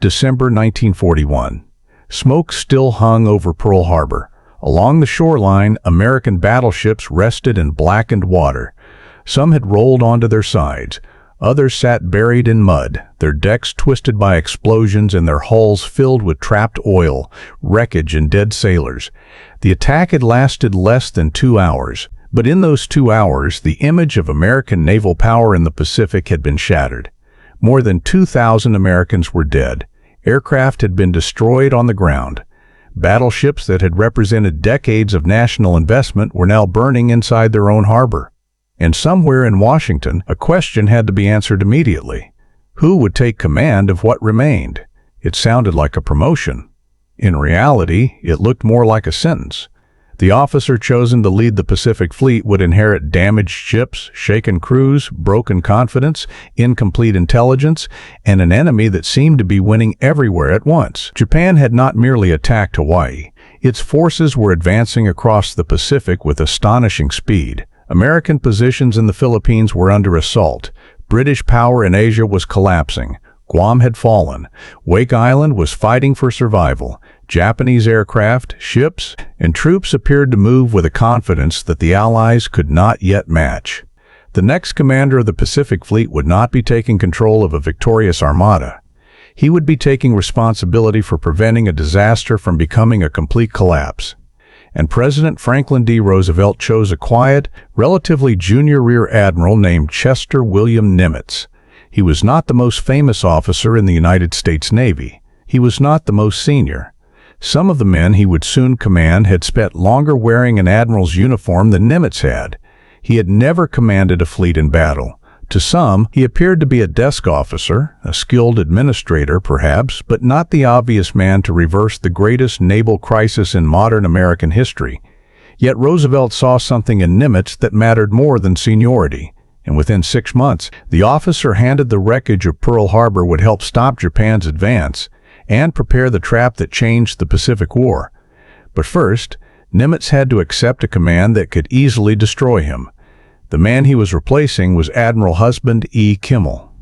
December 1941. Smoke still hung over Pearl Harbor. Along the shoreline, American battleships rested in blackened water. Some had rolled onto their sides. Others sat buried in mud, their decks twisted by explosions and their hulls filled with trapped oil, wreckage, and dead sailors. The attack had lasted less than 2 hours, but in those 2 hours, the image of American naval power in the Pacific had been shattered. More than 2,000 Americans were dead. Aircraft had been destroyed on the ground. Battleships that had represented decades of national investment were now burning inside their own harbor. And somewhere in Washington, a question had to be answered immediately. Who would take command of what remained? It sounded like a promotion. In reality, it looked more like a sentence. The officer chosen to lead the Pacific Fleet would inherit damaged ships, shaken crews, broken confidence, incomplete intelligence, and an enemy that seemed to be winning everywhere at once. Japan had not merely attacked Hawaii. Its forces were advancing across the Pacific with astonishing speed. American positions in the Philippines were under assault. British power in Asia was collapsing. Guam had fallen. Wake Island was fighting for survival. Japanese aircraft, ships, and troops appeared to move with a confidence that the Allies could not yet match. The next commander of the Pacific Fleet would not be taking control of a victorious armada. He would be taking responsibility for preventing a disaster from becoming a complete collapse. And President Franklin D. Roosevelt chose a quiet, relatively junior Rear Admiral named Chester William Nimitz. He was not the most famous officer in the United States Navy. He was not the most senior. Some of the men he would soon command had spent longer wearing an admiral's uniform than Nimitz had. He had never commanded a fleet in battle. To some, he appeared to be a desk officer, a skilled administrator perhaps, but not the obvious man to reverse the greatest naval crisis in modern American history. Yet Roosevelt saw something in Nimitz that mattered more than seniority, and within 6 months, the officer handed the wreckage of Pearl Harbor would help stop Japan's advance and prepare the trap that changed the Pacific War. But first, Nimitz had to accept a command that could easily destroy him. The man he was replacing was Admiral Husband E. Kimmel.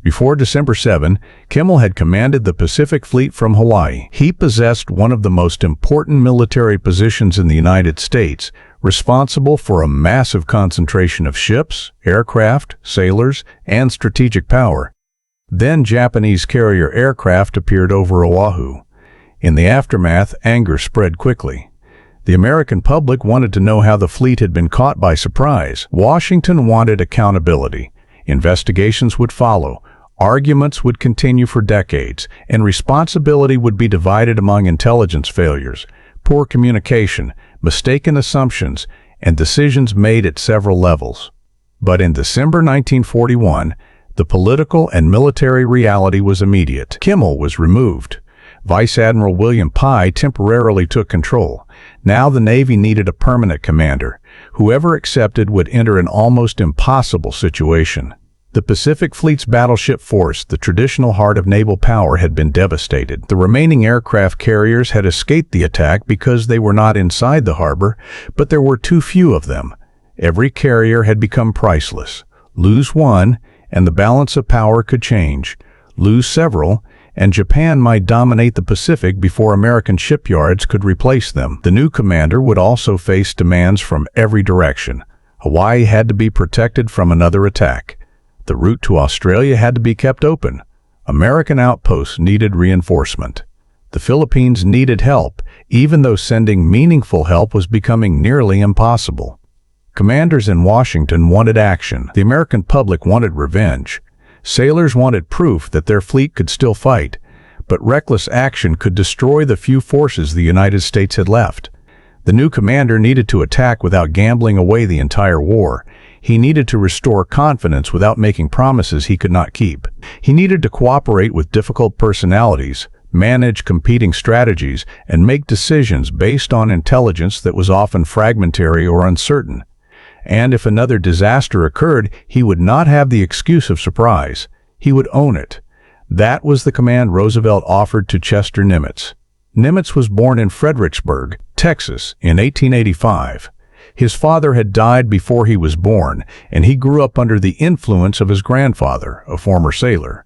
Before December 7, Kimmel had commanded the Pacific Fleet from Hawaii. He possessed one of the most important military positions in the United States, responsible for a massive concentration of ships, aircraft, sailors, and strategic power. Then Japanese carrier aircraft appeared over Oahu. In the aftermath, anger spread quickly. The American public wanted to know how the fleet had been caught by surprise. Washington wanted accountability. Investigations would follow. Arguments would continue for decades, and responsibility would be divided among intelligence failures, poor communication, mistaken assumptions, and decisions made at several levels. But in December 1941, the political and military reality was immediate. Kimmel was removed. Vice Admiral William Pye temporarily took control. Now the Navy needed a permanent commander. Whoever accepted would enter an almost impossible situation. The Pacific Fleet's battleship force, the traditional heart of naval power, had been devastated. The remaining aircraft carriers had escaped the attack because they were not inside the harbor, but there were too few of them. Every carrier had become priceless. Lose one, and the balance of power could change. Lose several, and Japan might dominate the Pacific before American shipyards could replace them. The new commander would also face demands from every direction. Hawaii had to be protected from another attack. The route to Australia had to be kept open. American outposts needed reinforcement. The Philippines needed help, even though sending meaningful help was becoming nearly impossible. Commanders in Washington wanted action. The American public wanted revenge. Sailors wanted proof that their fleet could still fight, but reckless action could destroy the few forces the United States had left. The new commander needed to attack without gambling away the entire war. He needed to restore confidence without making promises he could not keep. He needed to cooperate with difficult personalities, manage competing strategies, and make decisions based on intelligence that was often fragmentary or uncertain. And if another disaster occurred, he would not have the excuse of surprise. He would own it. That was the command Roosevelt offered to Chester Nimitz. Nimitz was born in Fredericksburg, Texas, in 1885. His father had died before he was born, and he grew up under the influence of his grandfather, a former sailor.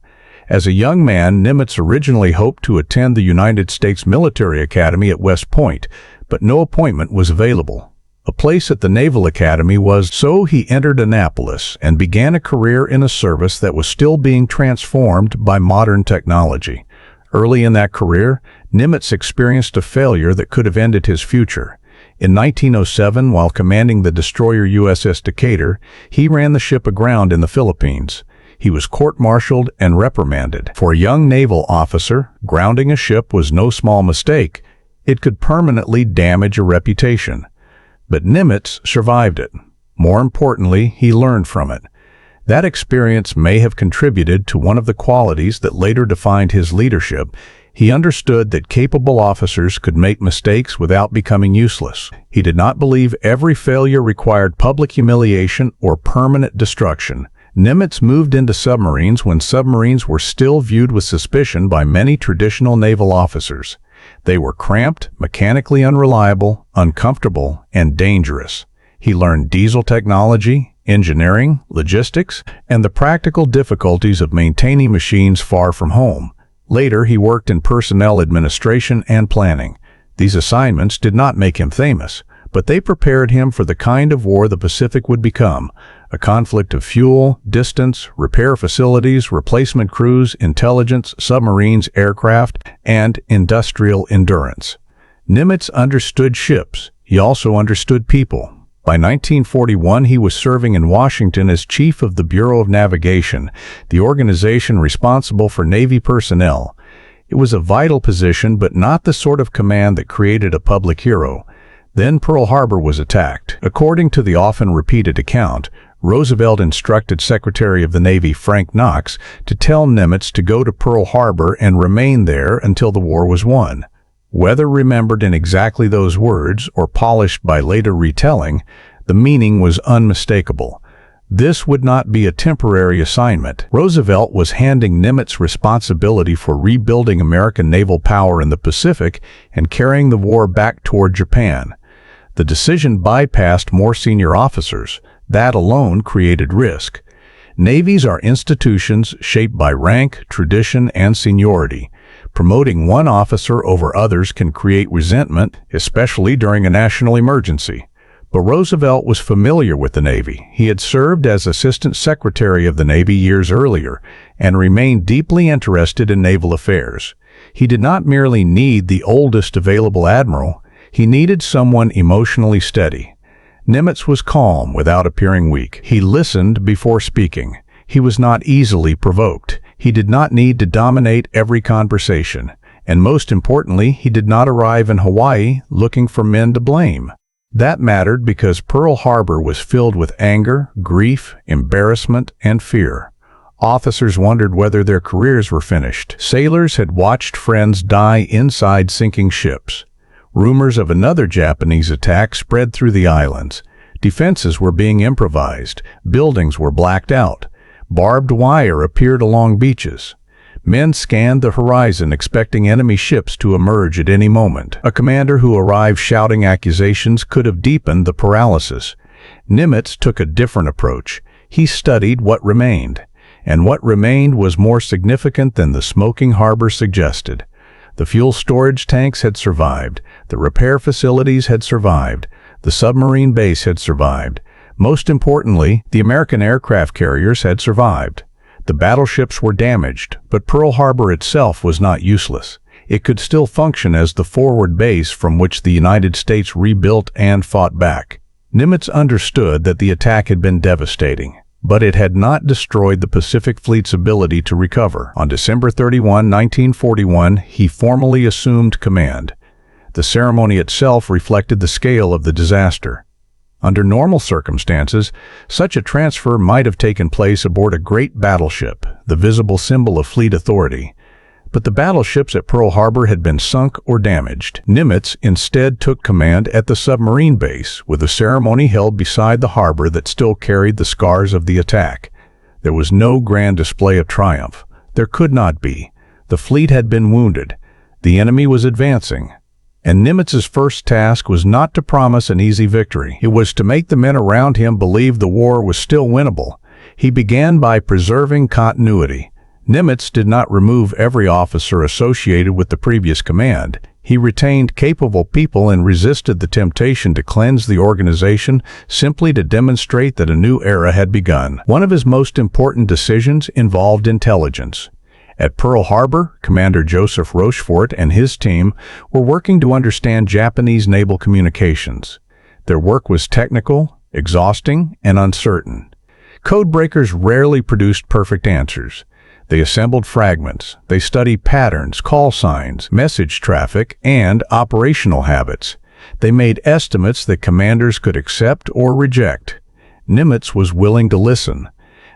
As a young man, Nimitz originally hoped to attend the United States Military Academy at West Point, but no appointment was available. A place at the Naval Academy was, so he entered Annapolis and began a career in a service that was still being transformed by modern technology. Early in that career, Nimitz experienced a failure that could have ended his future. In 1907, while commanding the destroyer USS Decatur, he ran the ship aground in the Philippines. He was court-martialed and reprimanded. For a young naval officer, grounding a ship was no small mistake. It could permanently damage a reputation. But Nimitz survived it. More importantly, he learned from it. That experience may have contributed to one of the qualities that later defined his leadership. He understood that capable officers could make mistakes without becoming useless. He did not believe every failure required public humiliation or permanent destruction. Nimitz moved into submarines when submarines were still viewed with suspicion by many traditional naval officers. They were cramped, mechanically unreliable, uncomfortable, and dangerous. He learned diesel technology, engineering, logistics, and the practical difficulties of maintaining machines far from home. Later, he worked in personnel administration and planning. These assignments did not make him famous, but they prepared him for the kind of war the Pacific would become, a conflict of fuel, distance, repair facilities, replacement crews, intelligence, submarines, aircraft, and industrial endurance. Nimitz understood ships. He also understood people. By 1941, he was serving in Washington as chief of the Bureau of Navigation, the organization responsible for Navy personnel. It was a vital position, but not the sort of command that created a public hero. Then Pearl Harbor was attacked. According to the often repeated account, Roosevelt instructed Secretary of the Navy Frank Knox to tell Nimitz to go to Pearl Harbor and remain there until the war was won. Whether remembered in exactly those words or polished by later retelling, the meaning was unmistakable. This would not be a temporary assignment. Roosevelt was handing Nimitz responsibility for rebuilding American naval power in the Pacific and carrying the war back toward Japan. The decision bypassed more senior officers. That alone created risk. Navies are institutions shaped by rank, tradition, and seniority. Promoting one officer over others can create resentment, especially during a national emergency. But Roosevelt was familiar with the Navy. He had served as Assistant Secretary of the Navy years earlier and remained deeply interested in naval affairs. He did not merely need the oldest available admiral, he needed someone emotionally steady. Nimitz was calm without appearing weak. He listened before speaking. He was not easily provoked. He did not need to dominate every conversation. And most importantly, he did not arrive in Hawaii looking for men to blame. That mattered because Pearl Harbor was filled with anger, grief, embarrassment, and fear. Officers wondered whether their careers were finished. Sailors had watched friends die inside sinking ships. Rumors of another Japanese attack spread through the islands. Defenses were being improvised. Buildings were blacked out. Barbed wire appeared along beaches. Men scanned the horizon expecting enemy ships to emerge at any moment. A commander who arrived shouting accusations could have deepened the paralysis. Nimitz took a different approach. He studied what remained. And what remained was more significant than the smoking harbor suggested. The fuel storage tanks had survived. The repair facilities had survived. The submarine base had survived. Most importantly, the American aircraft carriers had survived. The battleships were damaged, but Pearl Harbor itself was not useless. It could still function as the forward base from which the United States rebuilt and fought back. Nimitz understood that the attack had been devastating, but it had not destroyed the Pacific Fleet's ability to recover. On December 31, 1941, he formally assumed command. The ceremony itself reflected the scale of the disaster. Under normal circumstances, such a transfer might have taken place aboard a great battleship, the visible symbol of fleet authority. But the battleships at Pearl Harbor had been sunk or damaged. Nimitz instead took command at the submarine base, with a ceremony held beside the harbor that still carried the scars of the attack. There was no grand display of triumph. There could not be. The fleet had been wounded. The enemy was advancing. And Nimitz's first task was not to promise an easy victory. It was to make the men around him believe the war was still winnable. He began by preserving continuity. Nimitz did not remove every officer associated with the previous command. He retained capable people and resisted the temptation to cleanse the organization simply to demonstrate that a new era had begun. One of his most important decisions involved intelligence. At Pearl Harbor, Commander Joseph Rochefort and his team were working to understand Japanese naval communications. Their work was technical, exhausting, and uncertain. Codebreakers rarely produced perfect answers. They assembled fragments. They studied patterns, call signs, message traffic, and operational habits. They made estimates that commanders could accept or reject. Nimitz was willing to listen.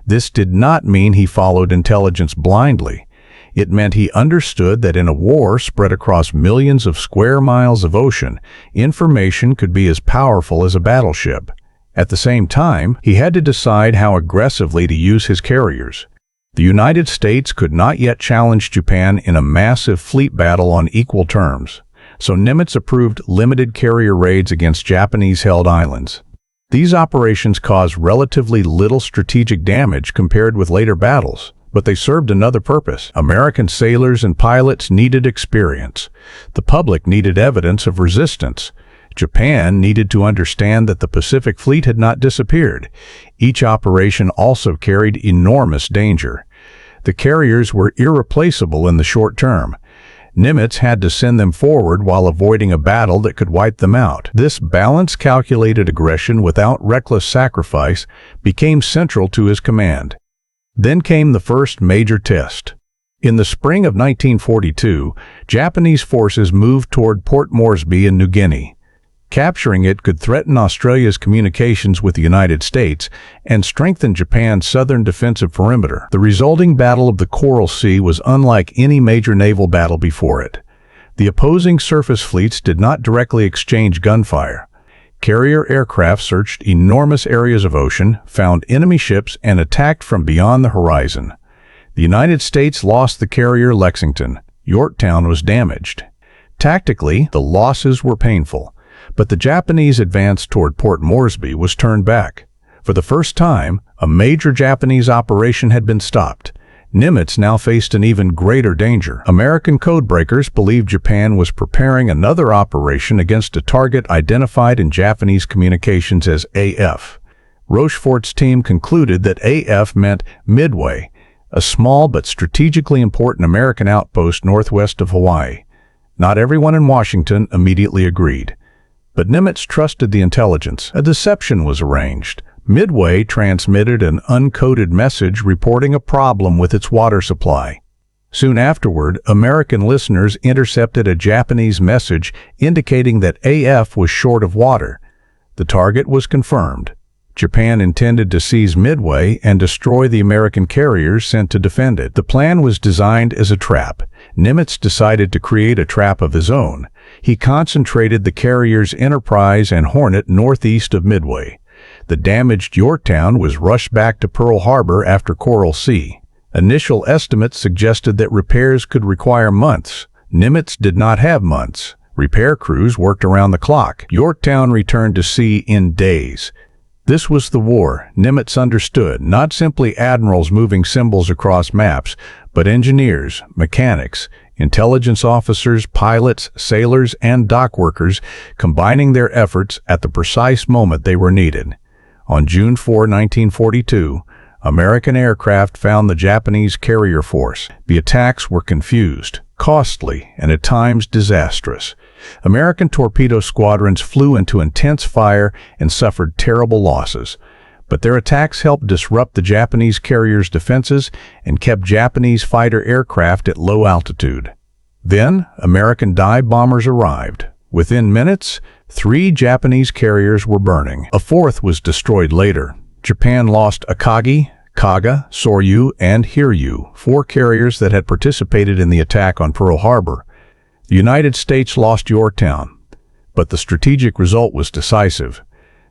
This did not mean he followed intelligence blindly. It meant he understood that in a war spread across millions of square miles of ocean, information could be as powerful as a battleship. At the same time, he had to decide how aggressively to use his carriers. The United States could not yet challenge Japan in a massive fleet battle on equal terms, so Nimitz approved limited carrier raids against Japanese-held islands. These operations caused relatively little strategic damage compared with later battles, but they served another purpose. American sailors and pilots needed experience. The public needed evidence of resistance. Japan needed to understand that the Pacific Fleet had not disappeared. Each operation also carried enormous danger. The carriers were irreplaceable in the short term. Nimitz had to send them forward while avoiding a battle that could wipe them out. This balanced, calculated aggression without reckless sacrifice became central to his command. Then came the first major test. In the spring of 1942, Japanese forces moved toward Port Moresby in New Guinea. Capturing it could threaten Australia's communications with the United States and strengthen Japan's southern defensive perimeter. The resulting Battle of the Coral Sea was unlike any major naval battle before it. The opposing surface fleets did not directly exchange gunfire. Carrier aircraft searched enormous areas of ocean, found enemy ships, and attacked from beyond the horizon. The United States lost the carrier Lexington. Yorktown was damaged. Tactically, the losses were painful. But the Japanese advance toward Port Moresby was turned back. For the first time, a major Japanese operation had been stopped. Nimitz now faced an even greater danger. American codebreakers believed Japan was preparing another operation against a target identified in Japanese communications as AF. Rochefort's team concluded that AF meant Midway, a small but strategically important American outpost northwest of Hawaii. Not everyone in Washington immediately agreed. But Nimitz trusted the intelligence. A deception was arranged. Midway transmitted an uncoded message reporting a problem with its water supply. Soon afterward, American listeners intercepted a Japanese message indicating that AF was short of water. The target was confirmed. Japan intended to seize Midway and destroy the American carriers sent to defend it. The plan was designed as a trap. Nimitz decided to create a trap of his own. He concentrated the carriers Enterprise and Hornet northeast of Midway. The damaged Yorktown was rushed back to Pearl Harbor after Coral Sea. Initial estimates suggested that repairs could require months. Nimitz did not have months. Repair crews worked around the clock. Yorktown returned to sea in days. This was the war. Nimitz understood, not simply admirals moving symbols across maps, but engineers, mechanics, intelligence officers, pilots, sailors, and dock workers combining their efforts at the precise moment they were needed. On June 4, 1942, American aircraft found the Japanese carrier force. The attacks were confused, costly, and at times disastrous. American torpedo squadrons flew into intense fire and suffered terrible losses. But their attacks helped disrupt the Japanese carriers' defenses and kept Japanese fighter aircraft at low altitude. Then, American dive bombers arrived. Within minutes, 3 Japanese carriers were burning. A 4th was destroyed later. Japan lost Akagi, Kaga, Soryu, and Hiryu, 4 carriers that had participated in the attack on Pearl Harbor. The United States lost Yorktown, but the strategic result was decisive.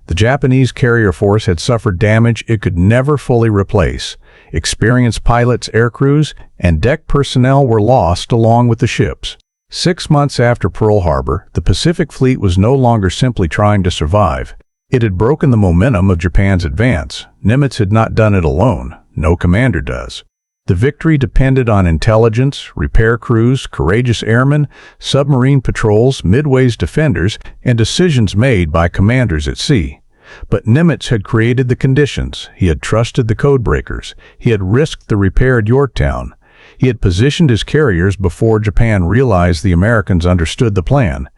The Japanese carrier force had suffered damage it could never fully replace. Experienced pilots, aircrews, and deck personnel were lost along with the ships. 6 months after Pearl Harbor, the Pacific Fleet was no longer simply trying to survive. It had broken the momentum of Japan's advance. Nimitz had not done it alone. No commander does. The victory depended on intelligence, repair crews, courageous airmen, submarine patrols, Midway's defenders, and decisions made by commanders at sea. But Nimitz had created the conditions. He had trusted the codebreakers. He had risked the repaired Yorktown. He had positioned his carriers before Japan realized the Americans understood the plan.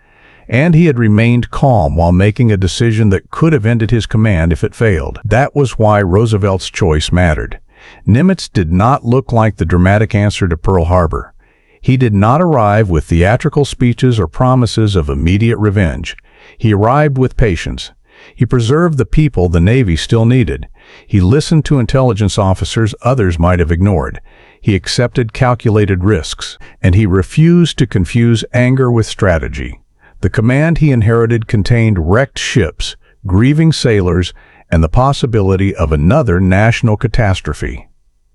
And he had remained calm while making a decision that could have ended his command if it failed. That was why Roosevelt's choice mattered. Nimitz did not look like the dramatic answer to Pearl Harbor. He did not arrive with theatrical speeches or promises of immediate revenge. He arrived with patience. He preserved the people the Navy still needed. He listened to intelligence officers others might have ignored. He accepted calculated risks, and he refused to confuse anger with strategy. The command he inherited contained wrecked ships, grieving sailors, and the possibility of another national catastrophe.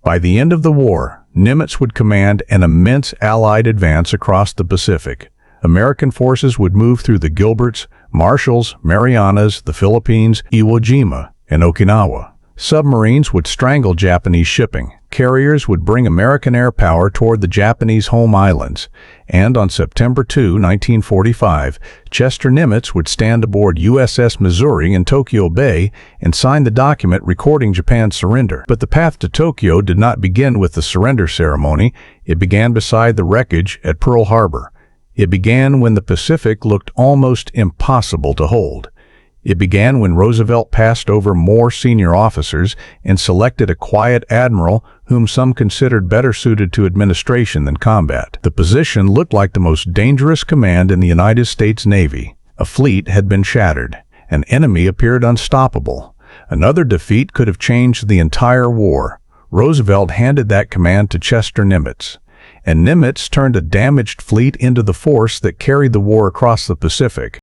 By the end of the war, Nimitz would command an immense Allied advance across the Pacific. American forces would move through the Gilberts, Marshalls, Marianas, the Philippines, Iwo Jima, and Okinawa. Submarines would strangle Japanese shipping. Carriers would bring American air power toward the Japanese home islands. And on September 2, 1945, Chester Nimitz would stand aboard USS Missouri in Tokyo Bay and sign the document recording Japan's surrender. But the path to Tokyo did not begin with the surrender ceremony. It began beside the wreckage at Pearl Harbor. It began when the Pacific looked almost impossible to hold. It began when Roosevelt passed over more senior officers and selected a quiet admiral whom some considered better suited to administration than combat. The position looked like the most dangerous command in the United States Navy. A fleet had been shattered. An enemy appeared unstoppable. Another defeat could have changed the entire war. Roosevelt handed that command to Chester Nimitz. And Nimitz turned a damaged fleet into the force that carried the war across the Pacific.